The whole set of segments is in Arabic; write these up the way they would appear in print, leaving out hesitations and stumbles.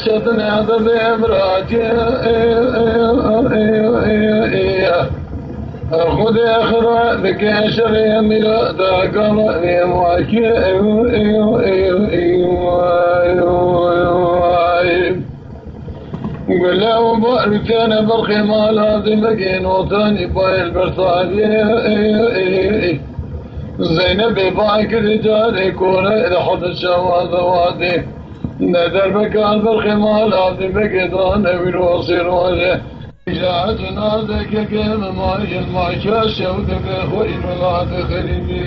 شدنا بإبراج خذ آخر ذكي شري من ذاك مواكي قل له باركنا برخي ما لازم بقين وطني باي البرصادي زينب بايك رجال يكون لحد الشواذ وادي ندر مكان بالخمال عبد بقدان بالوصير وجه جاءتنا ذيك كيم ماي الماشا شودك خوي ولا تخربي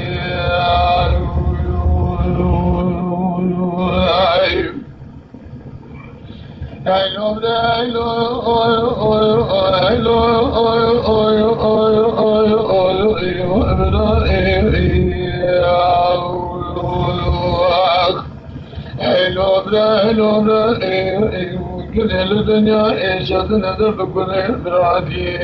كل الدنيا إيشادنا دربنا برادي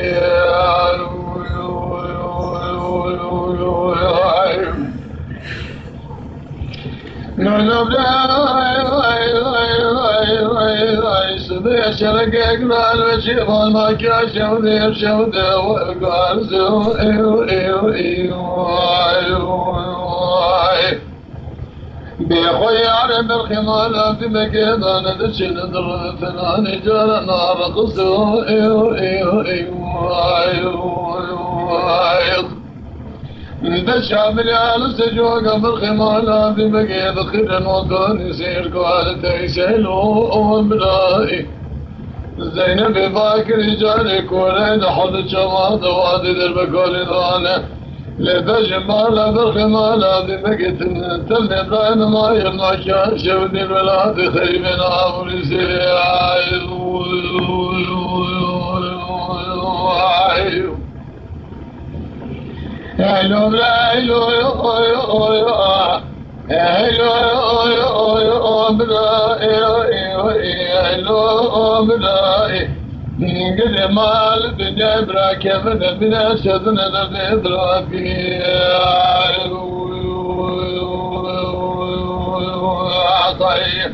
سبيع شرق اقرال وشيطان ما كاشف ذي شوده وقال بيخوي عرب الخمالة في مكيدان دشن در ثنان جار نار قصو دشا بريال سجوق بالخمالة في مكيد خير وطن يسير قال تيسيلو بلاي زينب باكر جاري كورين حد شماد وادي درب كل ضانه لبجمال بالخمال بمقت تل إبراهيم ما يرناك شودي الولاد خيبنا ورسي قد مال الدنيا براك من أسدنا درد ربي طيب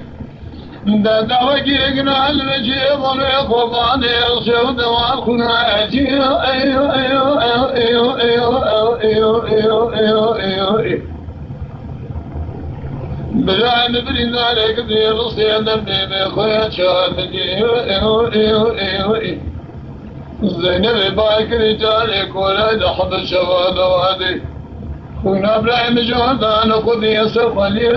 دا وجيقنا المجيب والقربان الشهد والخناجي بلا نبري ذلك ذي الصيد النبي خويا شامدي زينب بايك رجالك ولا دحض الشوال وادي كنا ابراهيم جهدان خذ يسر خلي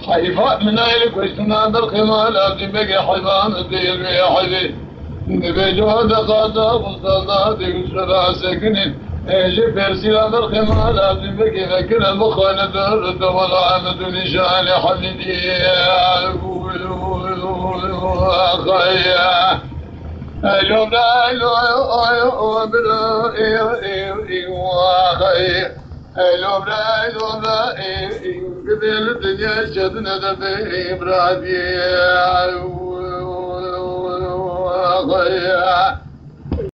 حيفاء من اهلك واشتنا بالخمال ابدي بقي حيفان الدين يا حبيبي نبي جهد قادة وصلاتي وشرع سكنين اجي برسيلا بالخمال ابدي بقي فكر المخالة درد والعامد نشان حبيبي خيا اليوم لا اليوم لا قبل الدنيا شدنا ذبي برادي خيا